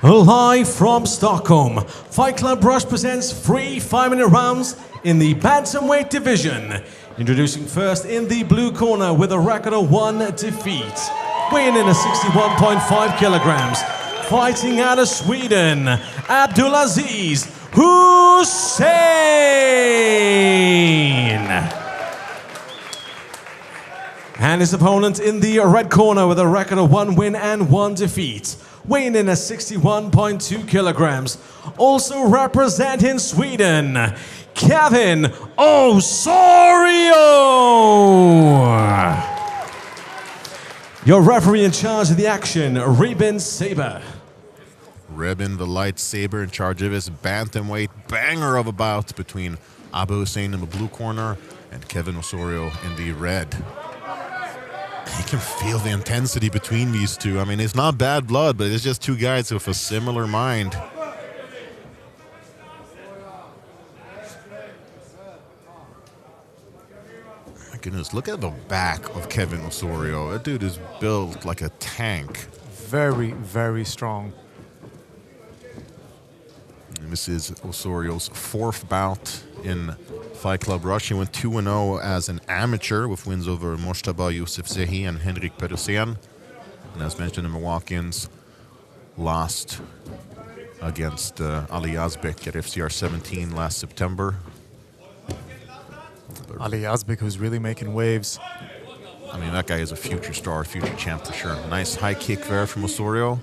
Live from Stockholm, Fight Club Rush presents 3 5-minute rounds in the bantamweight division. Introducing first in the blue corner with a record of 1 defeat, weighing in at 61.5 kilograms, fighting out of Sweden, Abdulaziz Husein. And his opponent in the red corner with a record of 1 win and 1 defeat, weighing in at 61.2 kilograms, also representing Sweden, Kevin Osorio. Your referee in charge of the action, Reben Saber. Reben the lightsaber in charge of his bantamweight banger of a bout between Abu Hussein in the blue corner and Kevin Osorio in the red. You can feel the intensity between these two. I mean, it's not bad blood, but it's just two guys with a similar mind. My goodness, look at the back of Kevin Osorio. That dude is built like a tank. Very, very strong. And this is Osorio's 4th bout in Fight Club Rush. He went 2-0 as an amateur with wins over Moshtaba Yousefzai and Henrik Pedersen. And as mentioned, the Milwaukeeans lost against Ali Yazbek at FCR 17 last September. Ali Yazbek, who's really making waves. I mean, that guy is a future star, future champ for sure. Nice high kick there from Osorio.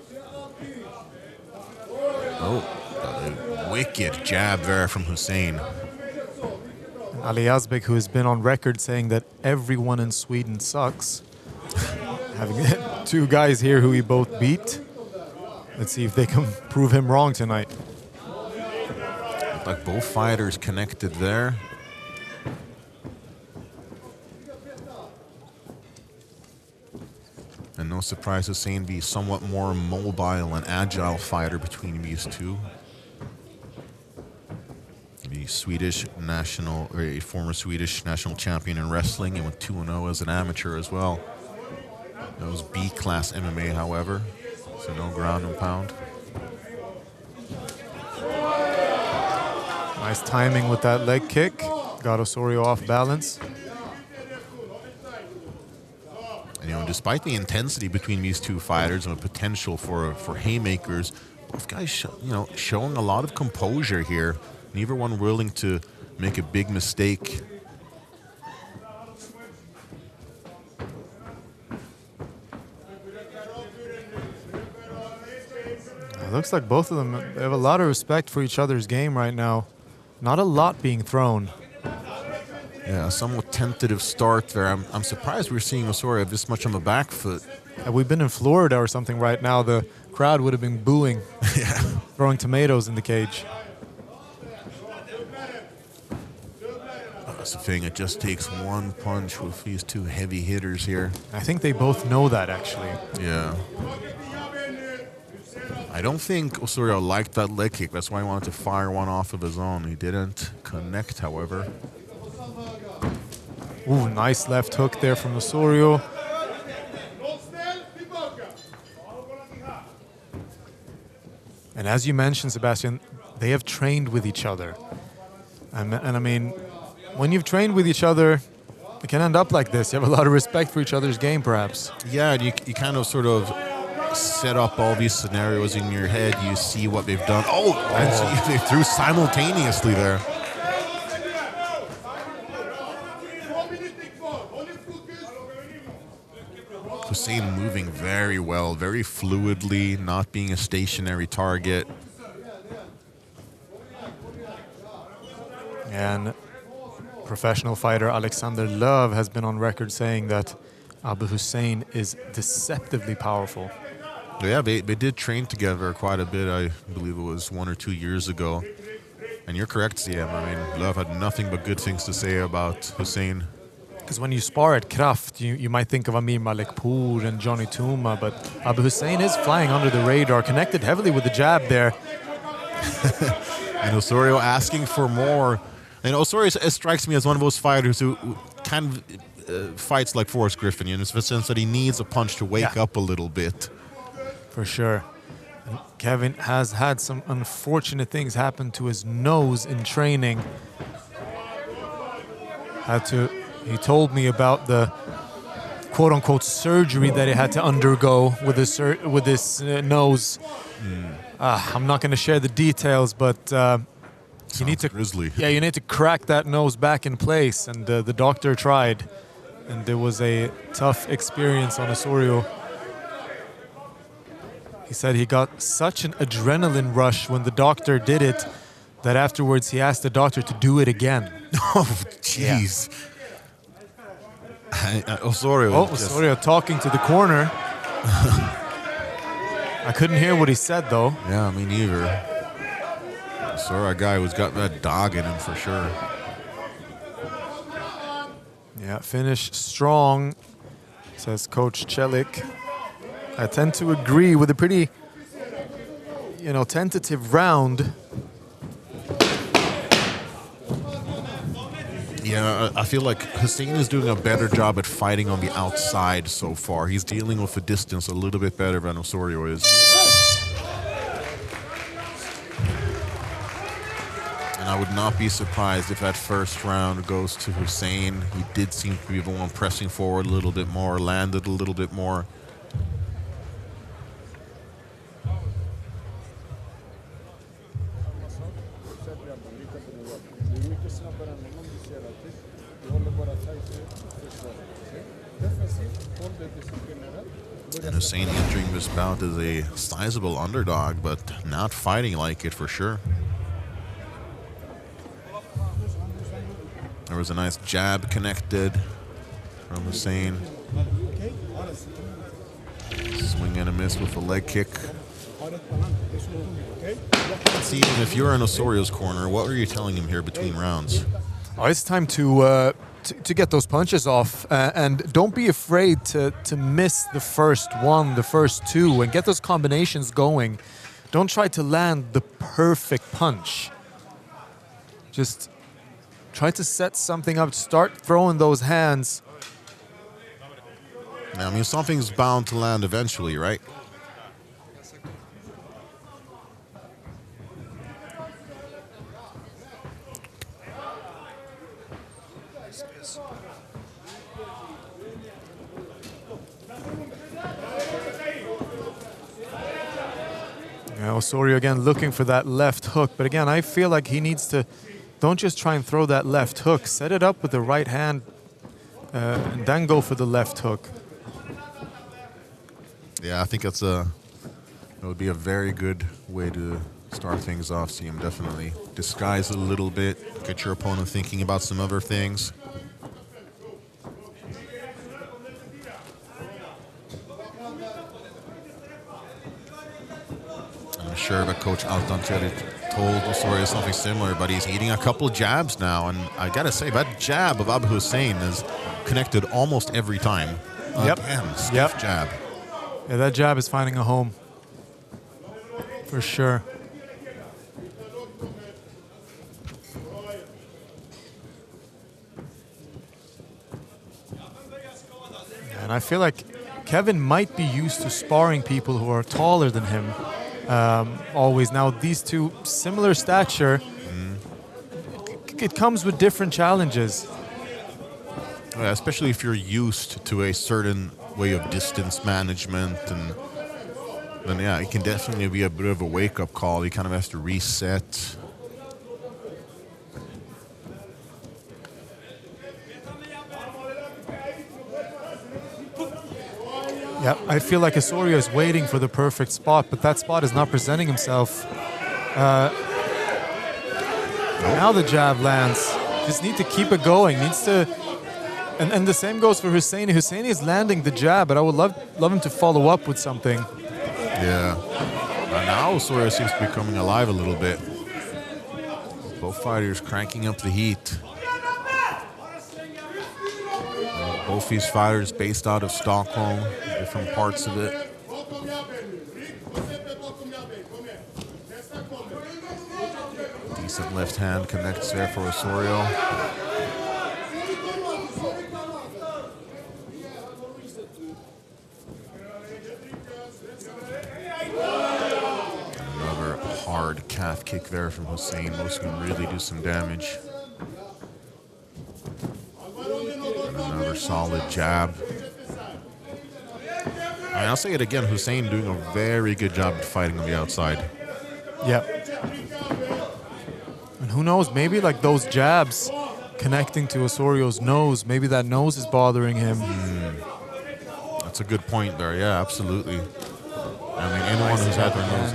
Oh, a wicked jab there from Hussein. Ali Yazbek, who has been on record saying that everyone in Sweden sucks. Having 2 guys here who he both beat. Let's see if they can prove him wrong tonight. Looked like both fighters connected there. And no surprise, Hussein be somewhat more mobile and agile fighter between these two. The Swedish national, or a former Swedish national champion in wrestling, and went 2-0 as an amateur as well. That was B-class MMA, however, so no ground and pound. Nice timing with that leg kick. Got Osorio off balance. And, you know, despite the intensity between these two fighters and the potential for haymakers, both guys, showing a lot of composure here. Neither one willing to make a big mistake. It looks like both of them have a lot of respect for each other's game right now. Not a lot being thrown. Yeah, a somewhat tentative start there. I'm surprised we're seeing Osorio this much on the back foot. Had we been in Florida or something right now, the crowd would have been booing, Yeah. throwing tomatoes in the cage. That's the thing, it just takes one punch with these two heavy hitters here. I think they both know that, actually. Yeah. I don't think Osorio liked that leg kick. That's why he wanted to fire one off of his own. He didn't connect, however. Ooh, nice left hook there from Osorio. And as you mentioned, Sebastian, they have trained with each other. And I mean, when you've trained with each other, it can end up like this. You have a lot of respect for each other's game, perhaps. Yeah, and you kind of sort of set up all these scenarios in your head. You see what they've done. Oh. They threw simultaneously there. Hussein moving very well, very fluidly, not being a stationary target. And professional fighter Alexander Löv has been on record saying that Abu Hussein is deceptively powerful. Yeah, they did train together quite a bit. I believe it was 1 or 2 years ago. And you're correct, CM. I mean, Löv had nothing but good things to say about Hussein. Because when you spar at Kraft, you might think of Amir Malekpour and Johnny Tuma, but Abu Hussein is flying under the radar, connected heavily with the jab there. And Osorio asking for more. And Osorio strikes me as one of those fighters who kind of fights like Forrest Griffin, in the sense that he needs a punch to wake up a little bit. For sure. Kevin has had some unfortunate things happen to his nose in training. He told me about the quote-unquote surgery that he had to undergo with his nose. I'm not going to share the details, but you need to grisly. Yeah, you need to crack that nose back in place, and the doctor tried, and it was a tough experience on Osorio. He said he got such an adrenaline rush when the doctor did it that afterwards he asked the doctor to do it again. Oh, jeez. Osorio. Osorio talking to the corner. I couldn't hear what he said, though. Yeah, me neither. Osorio, a guy who's got that dog in him for sure. Yeah, finish strong, says Coach Celik. I tend to agree with a pretty, tentative round. Yeah, I feel like Husein is doing a better job at fighting on the outside so far. He's dealing with the distance a little bit better than Osorio is. And I would not be surprised if that first round goes to Husein. He did seem to be the one pressing forward a little bit more, landed a little bit more. And Husein entering this bout as a sizable underdog, but not fighting like it for sure. There was a nice jab connected from Husein. Swing and a miss with a leg kick. See, if you're in Osorio's corner, what were you telling him here between rounds? Oh, it's time to get those punches off, and don't be afraid to miss the first one, the first two, and get those combinations going. Don't try to land the perfect punch. Just try to set something up, start throwing those hands. Yeah, I mean, something's bound to land eventually, right? Yeah, Osorio again looking for that left hook, but again, I feel like he needs to, don't just try and throw that left hook, set it up with the right hand, and then go for the left hook. Yeah, I think it would be a very good way to start things off. See him definitely disguise a little bit, get your opponent thinking about some other things. I'm sure that Coach Altancheri told Osorio something similar, but he's eating a couple jabs now, and I gotta say, that jab of Abu Husein is connected almost every time. Yep. Again, stiff jab. Yeah, that jab is finding a home. For sure. And I feel like Kevin might be used to sparring people who are taller than him. Always. Now, these two, similar stature, it comes with different challenges. Yeah, especially if you're used to a certain way of distance management, and then yeah, it can definitely be a bit of a wake-up call. He kind of has to reset. Yeah, I feel like Osorio is waiting for the perfect spot, but that spot is not presenting himself. Now the jab lands. Just need to keep it going. Needs to, and the same goes for Huseini. Huseini is landing the jab, but I would love him to follow up with something. Yeah. Now Osorio seems to be coming alive a little bit. Both fighters cranking up the heat. Both these fighters based out of Stockholm, different parts of it. Decent left hand connects there for Osorio. hard calf kick there from Husein. Those can really do some damage. And another solid jab. And I'll say it again, Husein doing a very good job of fighting on the outside. Yeah. And who knows, maybe like those jabs connecting to Osorio's nose, maybe that nose is bothering him. That's a good point there. Yeah, absolutely. I mean, anyone who's had their nose,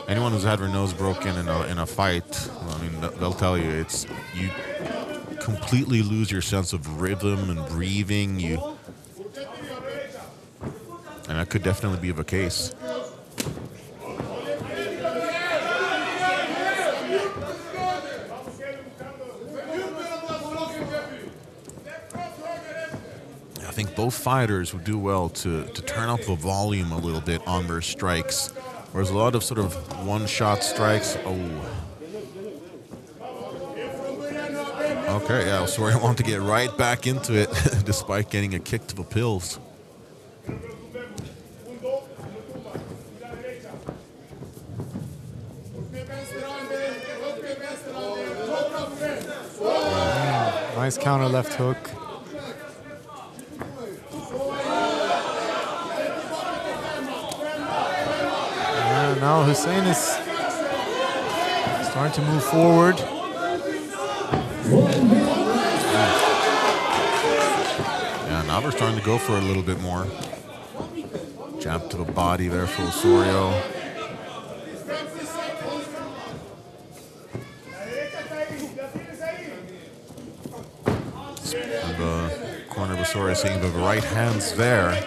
anyone who's had their nose broken in a fight, I mean, they'll tell you it's you completely lose your sense of rhythm and breathing. And that could definitely be the case. I think both fighters would do well to turn up the volume a little bit on their strikes. There's a lot of sort of one-shot strikes. Okay, yeah, Osorio wanted to get right back into it despite getting a kick to the pills. Nice counter left hook. And now Husein is starting to move forward. Yeah, now we're starting to go for a little bit more. Jab to the body there for Osorio. And the corner of Osorio seeing the right hands there.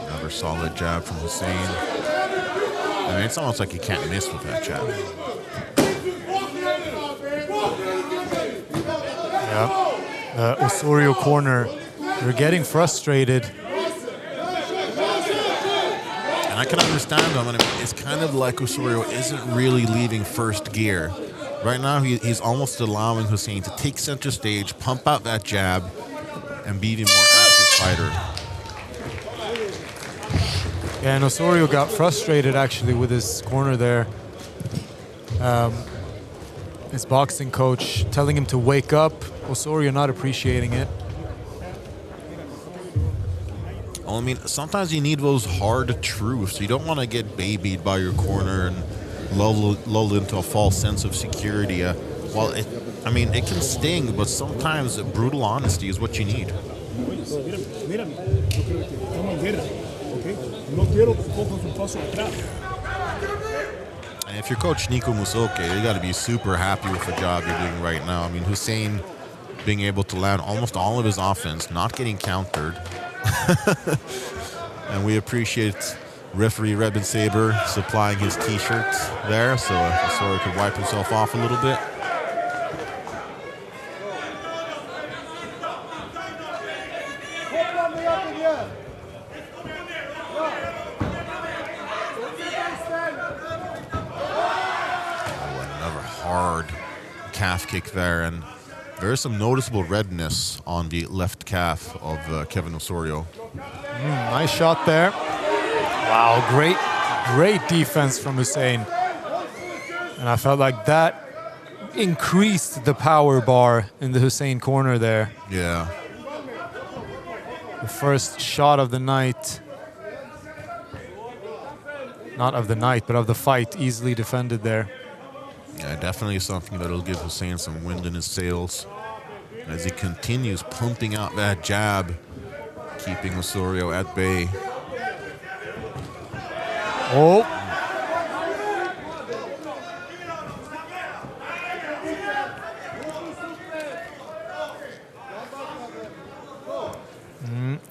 Another solid jab from Husein. I mean, it's almost like you can't miss with that jab. Yeah. Osorio corner, they're getting frustrated. And I can understand them. I mean, it's kind of like Osorio isn't really leaving first gear. Right now, he's almost allowing Husein to take center stage, pump out that jab, and be the more active fighter. Yeah, and Osorio got frustrated actually with his corner there. His boxing coach telling him to wake up. Osorio not appreciating it. Well, I mean, sometimes you need those hard truths. You don't want to get babied by your corner and lull into a false sense of security. Well, it can sting, but sometimes brutal honesty is what you need. And if you're Coach Nico Musoke, you got to be super happy with the job you're doing right now. I mean, Husein being able to land almost all of his offense, not getting countered. And we appreciate referee Reben Saber supplying his T-shirt there so Osorio could wipe himself off a little bit. Another hard calf kick there, and there is some noticeable redness on the left calf of Kevin Osorio. Nice shot there. Wow, great defense from Husein. And I felt like that increased the power bar in the Husein corner there. Yeah. The first shot of the night. Not of the night, but of the fight, easily defended there. Yeah, definitely something that'll give Husein some wind in his sails as he continues pumping out that jab, keeping Osorio at bay. Oh.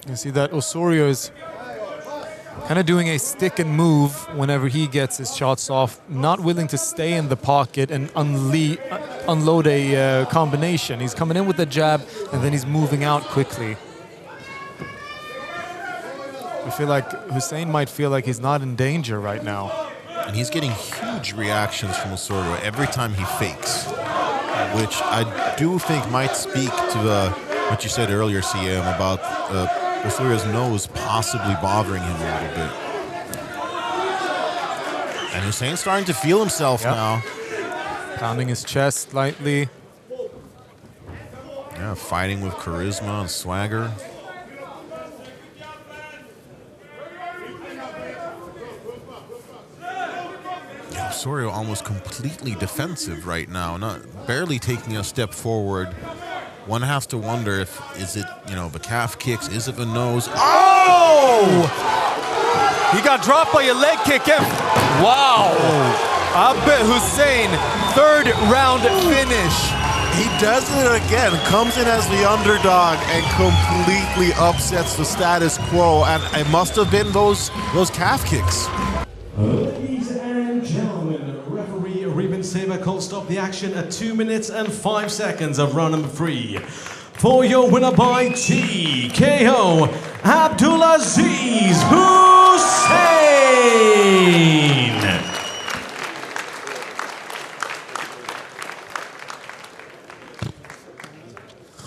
You see that Osorio is kind of doing a stick and move whenever he gets his shots off, not willing to stay in the pocket and unload a combination. He's coming in with the jab and then he's moving out quickly. I feel like Husein might feel like he's not in danger right now. And he's getting huge reactions from Osorio every time he fakes, which I do think might speak to what you said earlier, CM, about Osorio's nose possibly bothering him a little bit. And Hussein's starting to feel himself now. Pounding his chest lightly. Yeah, fighting with charisma and swagger. Osorio almost completely defensive right now, barely taking a step forward. One has to wonder is it the calf kicks, is it the nose? Oh! He got dropped by a leg kick. Wow! Abdulaziz Husein, third round finish. He does it again, comes in as the underdog and completely upsets the status quo, and it must have been those calf kicks. Ladies and gentlemen, referee Reuben Saber called stop the action at 2 minutes and 5 seconds of round number 3. For your winner by TKO, Abdulaziz Husein.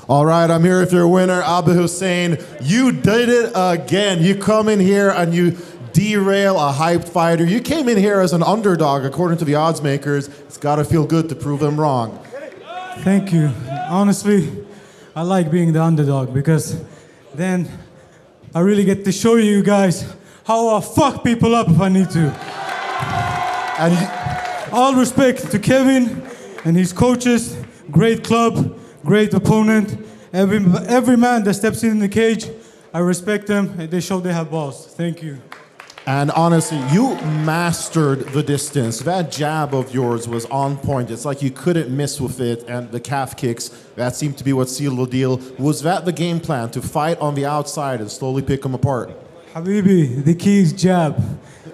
All right, I'm here with your winner, Abdulaziz Husein. You did it again. You come in here and you derail a hyped fighter. You came in here as an underdog, according to the odds makers. It's got to feel good to prove them wrong. Thank you. Honestly, I like being the underdog because then I really get to show you guys how I'll fuck people up if I need to. And all respect to Kevin and his coaches. Great club, great opponent. Every man that steps in the cage, I respect them and they show they have balls. Thank you. And honestly, you mastered the distance. That jab of yours was on point. It's like you couldn't miss with it. And the calf kicks, that seemed to be what sealed the deal. Was that the game plan, to fight on the outside and slowly pick them apart? Habibi, the key is jab.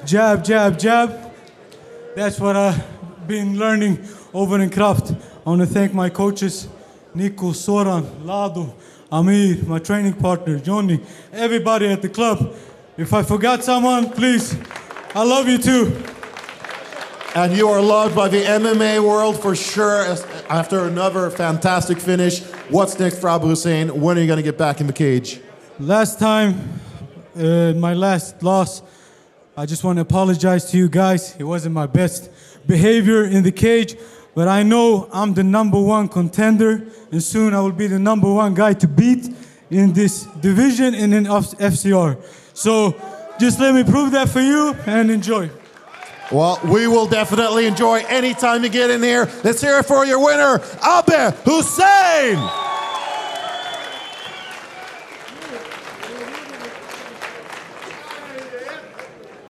Jab, jab, jab. That's what I've been learning over in Kraft. I want to thank my coaches, Nico, Soran, Lado, Amir, my training partner, Johnny, everybody at the club. If I forgot someone, please, I love you too. And you are loved by the MMA world for sure. After another fantastic finish, what's next for Abdulaziz Husein? When are you going to get back in the cage? Last time, my last loss, I just want to apologize to you guys. It wasn't my best behavior in the cage, but I know I'm the #1 contender, and soon I will be the #1 guy to beat in this division and in FCR. So just let me prove that for you and enjoy. Well, we will definitely enjoy any time you get in here. Let's hear it for your winner, Abdulaziz Husein.